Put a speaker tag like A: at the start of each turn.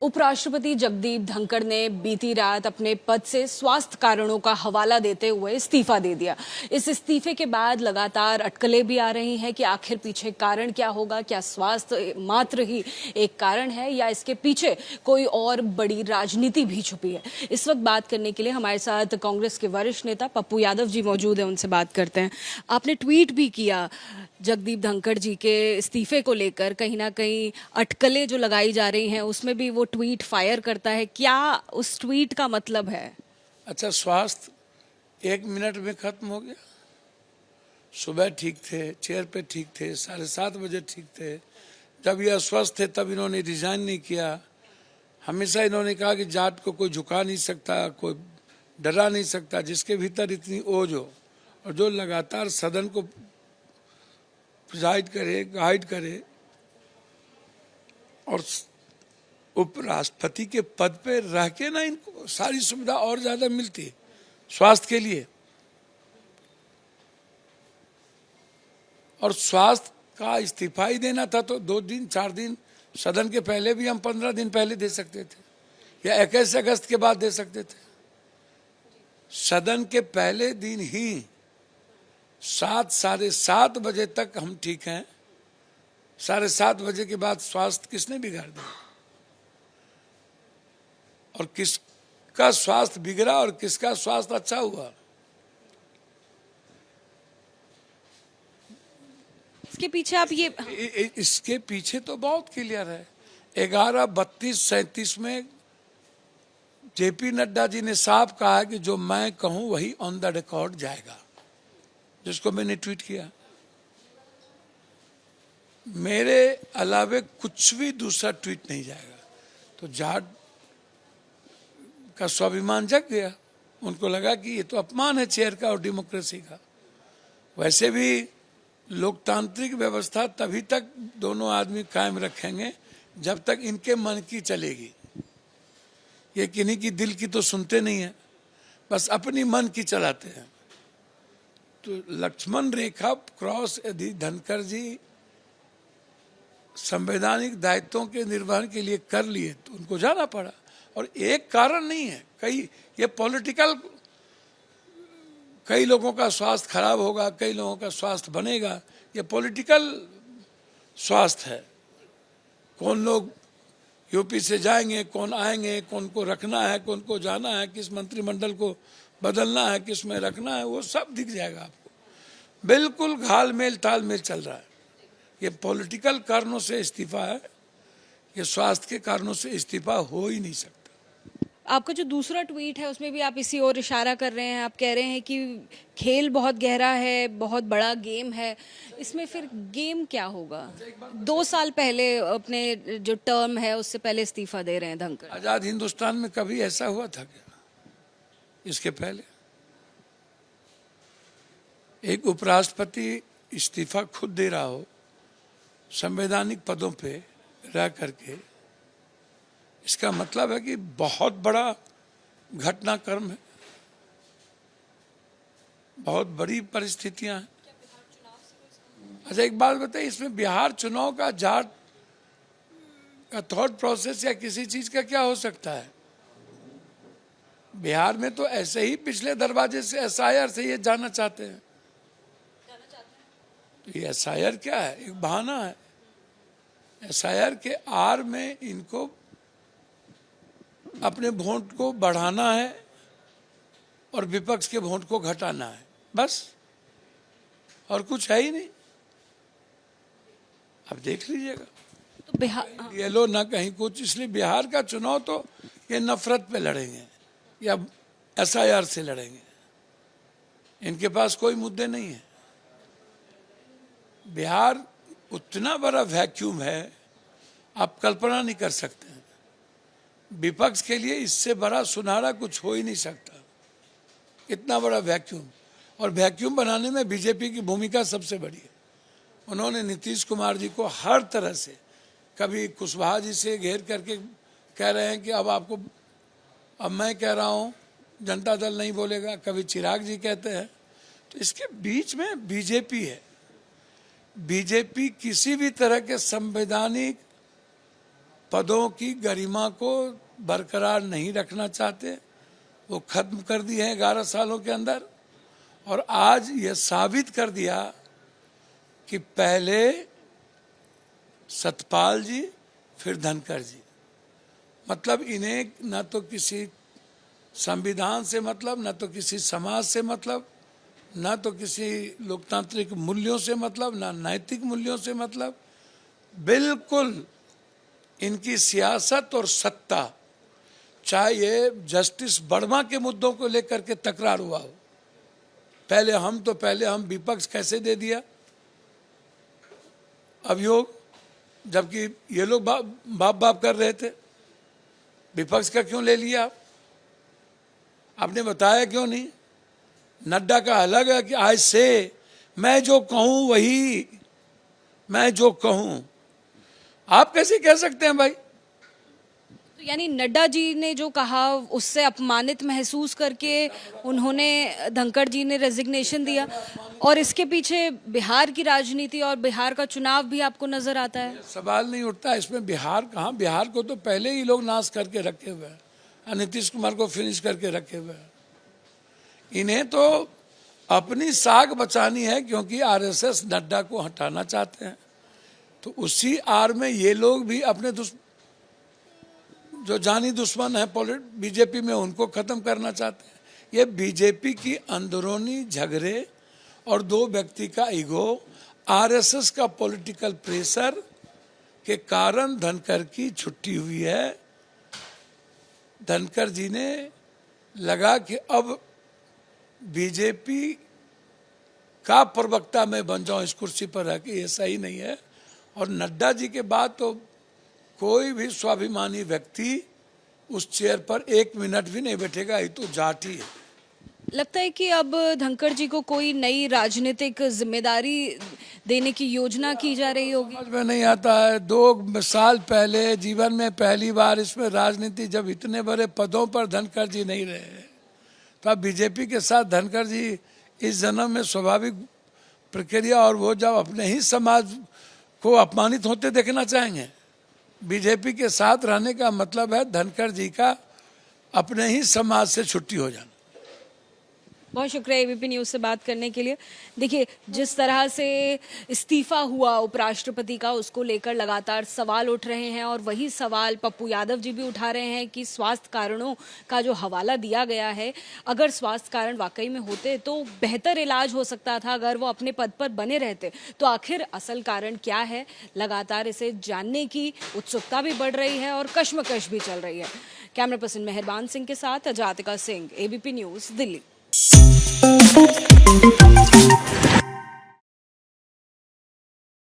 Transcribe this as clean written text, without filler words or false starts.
A: उपराष्ट्रपति जगदीप धनखड़ ने बीती रात अपने पद से स्वास्थ्य कारणों का हवाला देते हुए इस्तीफा दे दिया। इस इस्तीफे के बाद लगातार अटकलें भी आ रही हैं कि आखिर पीछे कारण क्या होगा। क्या स्वास्थ्य मात्र ही एक कारण है या इसके पीछे कोई और बड़ी राजनीति भी छुपी है। इस वक्त बात करने के लिए हमारे साथ कांग्रेस के वरिष्ठ नेता पप्पू यादव जी मौजूद हैं, उनसे बात करते हैं। आपने ट्वीट भी किया जगदीप धनखड़ जी के इस्तीफे को लेकर, कहीं ना कहीं अटकलें जो लगाई जा रही हैं उसमें भी वो ट्वीट फायर करता है। क्या उस ट्वीट का मतलब है?
B: अच्छा, स्वास्थ्य 1 मिनट में खत्म हो गया। सुबह ठीक थे, चेयर पे ठीक थे, 7:30 बजे ठीक थे। जब ये अस्वस्थ थे तब इन्होंने रिजाइन नहीं किया। हमेशा इन्होंने कहा कि जाट को कोई झुका नहीं सकता, कोई डरा नहीं सकता जिसके भीतर इतनी ओज हो, और जो लगातार सदन को प्रिजाइड करे, गाइड करे और उपराष्ट्रपति के पद पे रह के ना इनको सारी सुविधा और ज्यादा मिलती है स्वास्थ्य के लिए। और स्वास्थ्य का इस्तीफा ही देना था तो 2 दिन 4 दिन सदन के पहले भी, हम 15 दिन पहले दे सकते थे या 21 अगस्त के बाद दे सकते थे। सदन के पहले दिन ही 7 साढ़े 7 बजे तक हम ठीक हैं। 7:30 बजे के बाद स्वास्थ्य किसने बिगाड़ दिया? और किसका स्वास्थ्य बिगड़ा और किसका स्वास्थ्य अच्छा हुआ?
A: इसके पीछे आप ये
B: इसके पीछे तो बहुत क्लियर है। 11:32:37 में जेपी नड्डा जी ने साफ कहा कि जो मैं कहूं वही ऑन द रिकॉर्ड जाएगा, जिसको मैंने ट्वीट किया। मेरे अलावे कुछ भी दूसरा ट्वीट नहीं जाएगा। तो जाट का स्वाभिमान जग गया। उनको लगा कि ये तो अपमान है चेयर का और डेमोक्रेसी का। वैसे भी लोकतांत्रिक व्यवस्था तभी तक दोनों आदमी कायम रखेंगे जब तक इनके मन की चलेगी। ये किन्हीं की दिल की तो सुनते नहीं है, बस अपनी मन की चलाते हैं। तो लक्ष्मण रेखा क्रॉस यदि धनखड़ जी संवैधानिक दायित्वों के निर्वहन के लिए कर लिए तो उनको जाना पड़ा। और एक कारण नहीं है, ये पॉलिटिकल, कई लोगों का स्वास्थ्य खराब होगा, कई लोगों का स्वास्थ्य बनेगा, ये पॉलिटिकल स्वास्थ्य है। कौन लोग यूपी से जाएंगे, कौन आएंगे, कौन को रखना है, कौन को जाना है, किस मंत्रिमंडल को बदलना है, किस में रखना है, वो सब दिख जाएगा आपको। बिल्कुल घालमेल तालमेल चल रहा है। ये पॉलिटिकल कारणों से इस्तीफा है, ये स्वास्थ्य के कारणों से इस्तीफा हो ही नहीं सकता।
A: आपका जो दूसरा ट्वीट है उसमें भी आप इसी ओर इशारा कर रहे हैं। आप कह रहे हैं कि खेल बहुत गहरा है, बहुत बड़ा गेम है। इसमें फिर गेम क्या होगा? 2 साल पहले अपने जो टर्म है उससे पहले इस्तीफा दे रहे हैं धनखड़।
B: आजाद हिंदुस्तान में कभी ऐसा हुआ था क्या? इसके पहले एक उपराष्ट्रपति इस्तीफा खुद दे रहा हो संवैधानिक पदों पे रह करके, इसका मतलब है कि बहुत बड़ा घटनाक्रम है, बहुत बड़ी परिस्थितियां हैं। अच्छा, एक बात बताइए, इसमें बिहार चुनाव का जाट का थॉट प्रोसेस या किसी चीज का क्या हो सकता है? बिहार में तो ऐसे ही पिछले दरवाजे से एसआईआर से ये जाना चाहते हैं। तो ये एसआईआर क्या है? एक बहाना है। एसआईआर के आड़ में इनको अपने वोट को बढ़ाना है और विपक्ष के वोट को घटाना है, बस, और कुछ है ही नहीं। अब देख लीजिएगा।
A: तो बिहार
B: ये लो ना कहीं कुछ, इसलिए बिहार का चुनाव तो ये नफरत पे लड़ेंगे या एसआईआर से लड़ेंगे। इनके पास कोई मुद्दे नहीं है। बिहार उतना बड़ा वैक्यूम है, आप कल्पना नहीं कर सकते हैं। विपक्ष के लिए इससे बड़ा सुनहरा कुछ हो ही नहीं सकता, इतना बड़ा वैक्यूम। और वैक्यूम बनाने में बीजेपी की भूमिका सबसे बड़ी है। उन्होंने नीतीश कुमार जी को हर तरह से, कभी कुशवाहा जी से घेर करके कह रहे हैं कि अब मैं कह रहा हूँ, जनता दल नहीं बोलेगा, कभी चिराग जी कहते हैं। तो इसके बीच में बीजेपी है। बीजेपी किसी भी तरह के संवैधानिक पदों की गरिमा को बरकरार नहीं रखना चाहते, वो खत्म कर दिए हैं 11 सालों के अंदर। और आज ये साबित कर दिया कि पहले सतपाल जी फिर धनखड़ जी, मतलब इन्हें न तो किसी संविधान से मतलब, न तो किसी समाज से मतलब, न तो किसी लोकतांत्रिक मूल्यों से मतलब, न नैतिक मूल्यों से मतलब। बिल्कुल इनकी सियासत और सत्ता, चाहे ये जस्टिस वर्मा के मुद्दों को लेकर के तकरार हुआ हो, पहले हम विपक्ष कैसे दे दिया अभियोग, जबकि ये लोग बाप कर रहे थे, विपक्ष का क्यों ले लिया आपने बताया क्यों नहीं? नड्डा का अलग है कि आज से मैं जो कहूं वही, मैं जो कहूं, आप कैसे कह सकते हैं भाई?
A: तो यानी नड्डा जी ने जो कहा उससे अपमानित महसूस करके उन्होंने, धनखड़ जी ने रेजिग्नेशन दिया, और इसके पीछे बिहार की राजनीति और बिहार का चुनाव भी आपको नजर आता है?
B: सवाल नहीं उठता इसमें। बिहार कहाँ? बिहार को तो पहले ही लोग नाश करके रखे हुए हैं, नीतीश कुमार को फिनिश करके रखे हुए हैं। इन्हें तो अपनी साख बचानी है, क्योंकि आरएसएस नड्डा को हटाना चाहते हैं। तो उसी आड़ में ये लोग भी अपने जो जानी दुश्मन है बीजेपी में, उनको खत्म करना चाहते हैं। ये बीजेपी की अंदरूनी झगड़े और दो व्यक्ति का ईगो, आरएसएस का पॉलिटिकल प्रेशर के कारण धनखड़ की छुट्टी हुई है। धनखड़ जी ने लगा कि अब बीजेपी का प्रवक्ता मैं बन जाऊं इस कुर्सी पर रह के, ये सही नहीं है। और नड्डा जी के बाद तो कोई भी स्वाभिमानी व्यक्ति उस चेयर पर 1 मिनट भी नहीं बैठेगा, ये तो जाट ही है।
A: लगता है कि अब धनखड़ जी को कोई नई राजनीतिक जिम्मेदारी देने की योजना की जा रही होगी?
B: समझ में नहीं आता है। 2 साल पहले जीवन में पहली बार इसमें राजनीति, जब इतने बड़े पदों पर धनखड़ जी नहीं रहे, तो अब बीजेपी के साथ धनखड़ जी इस जन्म में स्वाभाविक प्रक्रिया, और वो जब अपने ही समाज को अपमानित होते देखना चाहेंगे। बीजेपी के साथ रहने का मतलब है धनखड़ जी का अपने ही समाज से छुट्टी हो जाना।
A: बहुत शुक्रिया एबीपी न्यूज से बात करने के लिए। देखिए, जिस तरह से इस्तीफा हुआ उपराष्ट्रपति का, उसको लेकर लगातार सवाल उठ रहे हैं, और वही सवाल पप्पू यादव जी भी उठा रहे हैं कि स्वास्थ्य कारणों का जो हवाला दिया गया है, अगर स्वास्थ्य कारण वाकई में होते तो बेहतर इलाज हो सकता था, अगर वो अपने पद पर बने रहते। तो आखिर असल कारण क्या है, लगातार इसे जानने की उत्सुकता भी बढ़ रही है और कश्मकश भी चल रही है। कैमरा पर्सन मेहरबान सिंह के साथ अजातिका सिंह, एबीपी न्यूज, दिल्ली।